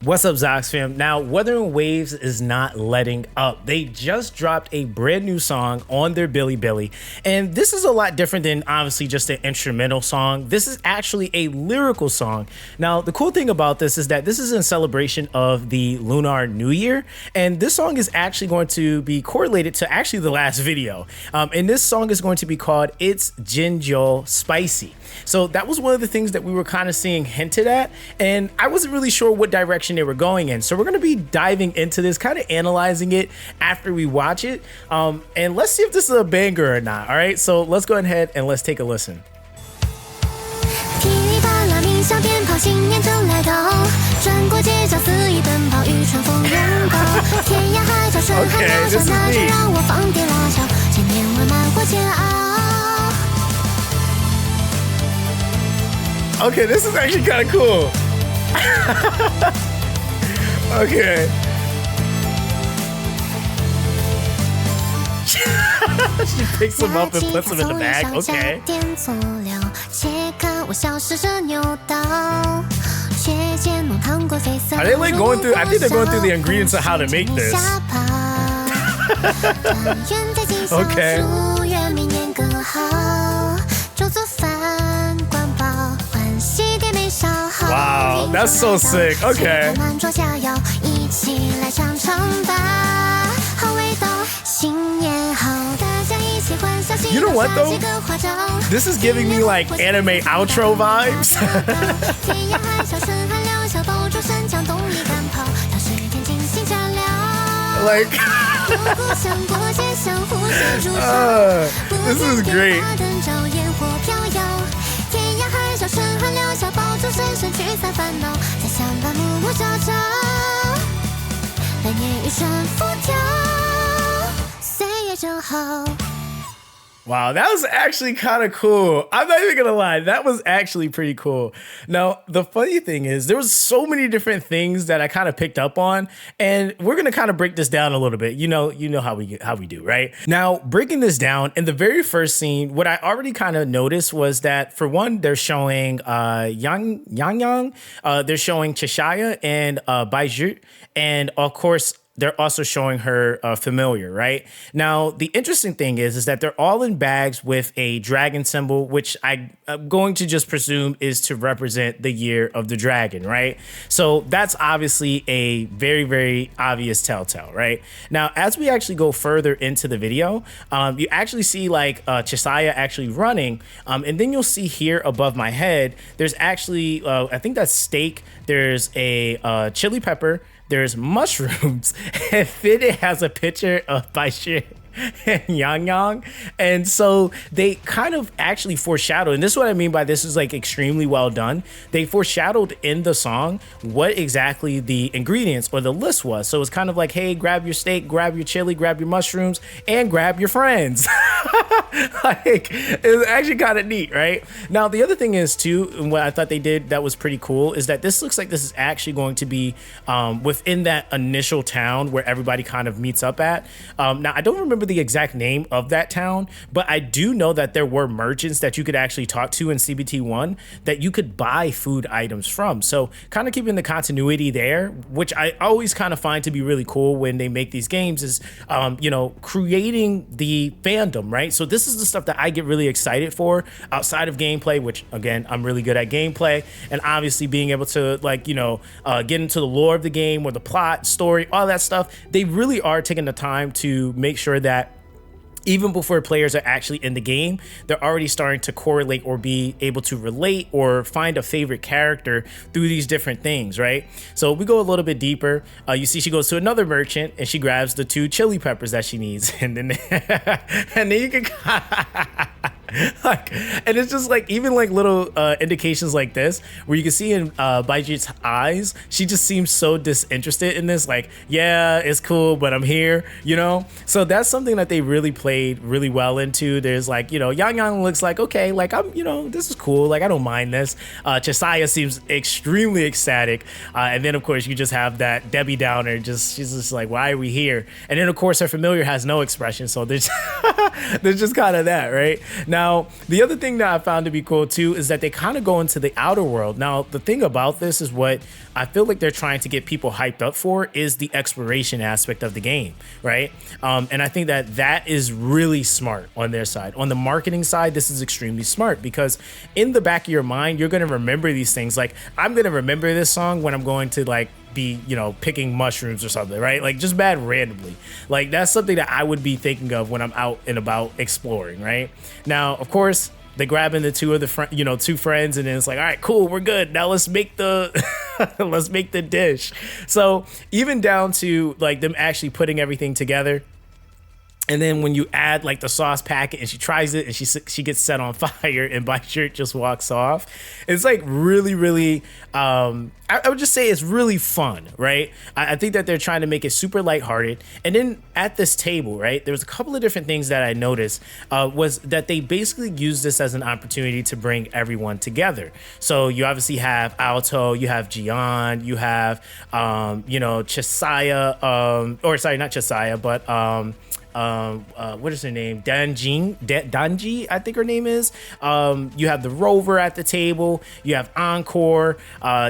What's up, Zox fam? Now, Wuthering Waves is not letting up. They just dropped a brand new song on their Billy Billy, and this is a lot different than obviously just an instrumental song. This is actually a lyrical song. Now, the cool thing about this is that this is in celebration of the Lunar New Year, and this song is actually going to be correlated to actually the last video. And this song is going to be called It's Jinjo Spicy. So that was one of the things that we were kind of seeing hinted at, and I wasn't really sure what direction they were going in. So we're going to be diving into this, kind of analyzing it after we watch it. And let's see if this is a banger or not. All right, so let's go ahead and let's take a listen. Okay, this is neat. Okay, this is actually kind of cool. Okay. She picks him up and puts him in the bag. Okay. Are they like going through? I think they're going through the ingredients of how to make this. Okay. Wow, that's so sick. Okay. You know what though? This is giving me like anime outro vibes. Like, this is great. Wow, that was actually kind of cool. I'm not even gonna lie, that was actually pretty cool. Now, the funny thing is, there was so many different things that I kind of picked up on, and we're gonna kind of break this down a little bit. You know how we do, right? Now, breaking this down, in the very first scene, what I already kind of noticed was that, for one, they're showing Yang, they're showing Cheshire and Baiju, and of course, they're also showing her familiar, right? Now, the interesting thing is that they're all in bags with a dragon symbol, which I'm going to just presume is to represent the year of the dragon, right? So that's obviously a very, very obvious telltale, right? Now, as we actually go further into the video, you actually see like Cheshire actually running, and then you'll see here above my head, there's actually, I think that's steak, there's a chili pepper, there's mushrooms, and then it has a picture of Baishir and Yang. And so they kind of actually foreshadowed, and this is what I mean by this is like extremely well done. They foreshadowed in the song what exactly the ingredients or the list was. So it's kind of like, hey, grab your steak, grab your chili, grab your mushrooms, and grab your friends. Like, it's actually kind of neat, right? Now, the other thing is too, and what I thought they did that was pretty cool, is that this looks like this is actually going to be within that initial town where everybody kind of meets up at. Now, I don't remember the exact name of that town, but I do know that there were merchants that you could actually talk to in CBT1 that you could buy food items from. So kind of keeping the continuity there, which I always kind of find to be really cool when they make these games, is creating the fandom, right? So this is the stuff that I get really excited for outside of gameplay, which again, I'm really good at gameplay, and obviously being able to get into the lore of the game or the plot, story, all that stuff. They really are taking the time to make sure that even before players are actually in the game, they're already starting to correlate or be able to relate or find a favorite character through these different things, right? So we go a little bit deeper. You see she goes to another merchant and she grabs the 2 chili peppers that she needs. And then you can and it's just like, even like little indications like this, where you can see in Baiji's eyes, she just seems so disinterested in this, like, yeah, it's cool, but I'm here, So that's something that they really played really well into. There's like, Yang looks like, okay, like I'm, this is cool, like I don't mind this. Cheshire seems extremely ecstatic, and then of course you just have that Debbie Downer, she's just like, why are we here? And then of course her familiar has no expression, so there's there's just kind of that, right? Now Now, the other thing that I found to be cool too is that they kind of go into the outer world. Now, the thing about this is what I feel like they're trying to get people hyped up for is the exploration aspect of the game, right? And I think that that is really smart on their side. On the marketing side, this is extremely smart because in the back of your mind, you're going to remember these things. Like, I'm going to remember this song when I'm going to like be, you know, picking mushrooms or something, right? Like just bad randomly. Like that's something that I would be thinking of when I'm out and about exploring, right? Now, of course, they grabbing the two of the two friends, and then it's like, all right, cool, we're good. Now let's make the let's make the dish. So even down to like them actually putting everything together. And then when you add like the sauce packet and she tries it and she gets set on fire and my shirt just walks off. It's like really, really, I would just say it's really fun, right? I think that they're trying to make it super lighthearted. And then at this table, right, there was a couple of different things that I noticed was that they basically use this as an opportunity to bring everyone together. So you obviously have Alto, you have Gian, you have, Chisaya, or sorry, not Chisaya, but what is her name? Danji, I think her name is. You have the Rover at the table. You have Encore.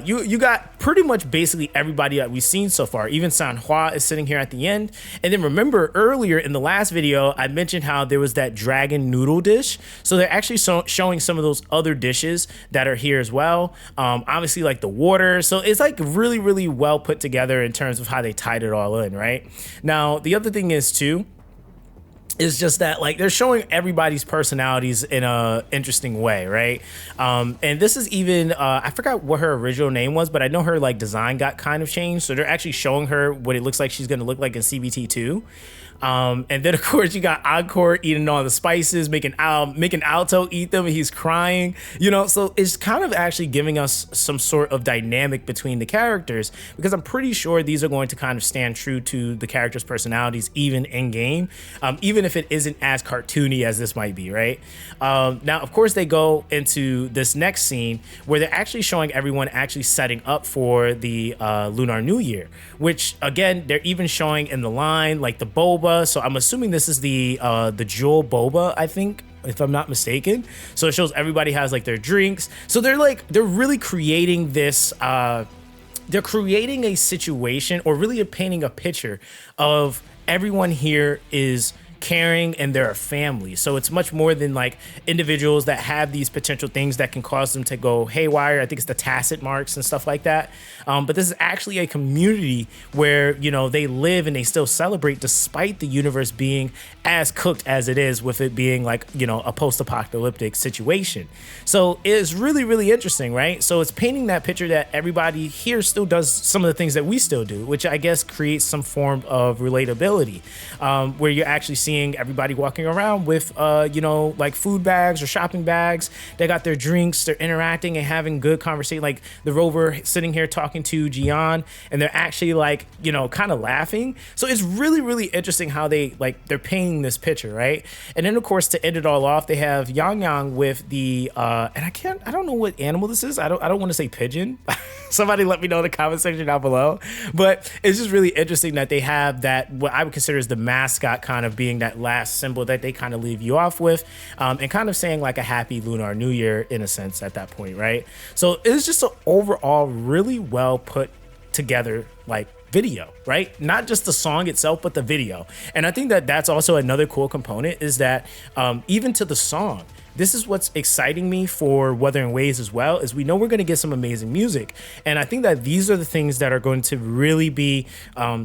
You got pretty much basically everybody that we've seen so far. Even Sanhua is sitting here at the end. And then remember earlier in the last video, I mentioned how there was that dragon noodle dish. So they're actually showing some of those other dishes that are here as well. Obviously like the water. So it's like really, really well put together in terms of how they tied it all in, right? Now, the other thing is too, is just that like they're showing everybody's personalities in a interesting way, right? And this is even I forgot what her original name was, but I know her like design got kind of changed. So they're actually showing her what it looks like she's gonna look like in CBT2. And then of course you got Encore eating all the spices, making Alto eat them, and he's crying, so it's kind of actually giving us some sort of dynamic between the characters, because I'm pretty sure these are going to kind of stand true to the characters' personalities even in game, even if it isn't as cartoony as this might be, right? Now of course they go into this next scene where they're actually showing everyone actually setting up for the Lunar New Year, which again they're even showing in the line like the boba. So I'm assuming this is the Jewel boba, I think, if I'm not mistaken. So it shows everybody has like their drinks. So they're really creating this, they're creating a situation, or really painting a picture of everyone here is caring and they're a family. So it's much more than like individuals that have these potential things that can cause them to go haywire. I think it's the tacit marks and stuff like that. But this is actually a community where, they live and they still celebrate despite the universe being as cooked as it is, with it being like, a post-apocalyptic situation. So it's really, really interesting, right? So it's painting that picture that everybody here still does some of the things that we still do, which I guess creates some form of relatability, where you're actually seeing everybody walking around with, like food bags or shopping bags. They got their drinks, they're interacting and having good conversation. Like the Rover sitting here talking to Gian, and they're actually like, kind of laughing. So it's really, really interesting how they're painting this picture, right? And then of course, to end it all off, they have Yang Yang with the, and I don't know what animal this is. I don't want to say pigeon. Somebody let me know in the comment section down below. But it's just really interesting that they have that, what I would consider is the mascot, kind of being that last symbol that they kind of leave you off with, and kind of saying like a happy Lunar New Year in a sense at that point, right? So it's just an overall really well put together like video, right? Not just the song itself, but the video. And I think that that's also another cool component, is that even to the song, this is what's exciting me for Wuthering Waves as well, is we know we're going to get some amazing music. And I think that these are the things that are going to really be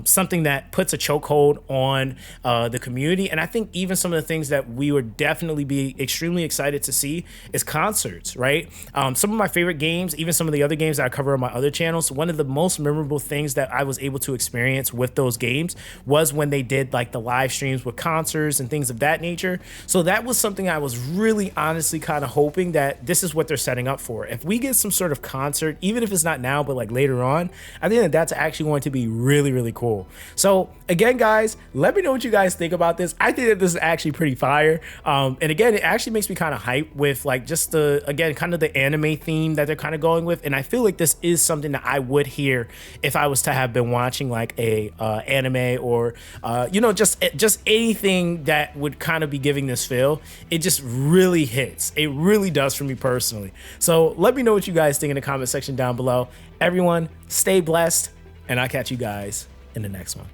something that puts a chokehold on the community. And I think even some of the things that we would definitely be extremely excited to see is concerts, right? Some of my favorite games, even some of the other games that I cover on my other channels, one of the most memorable things that I was able to experience with those games was when they did like the live streams with concerts and things of that nature. So that was something I was really honestly kind of hoping that this is what they're setting up for. If we get some sort of concert, even if it's not now, but like later on, I think that that's actually going to be really, really cool. So again, guys, let me know what you guys think about this. I think that this is actually pretty fire. And again, it actually makes me kind of hype with like just the, again, kind of the anime theme that they're kind of going with. And I feel like this is something that I would hear if I was to have been watching like a anime or, just anything that would kind of be giving this feel. It just really hits. It really does for me personally. So let me know what you guys think in the comment section down below. Everyone, stay blessed, and I'll catch you guys in the next one.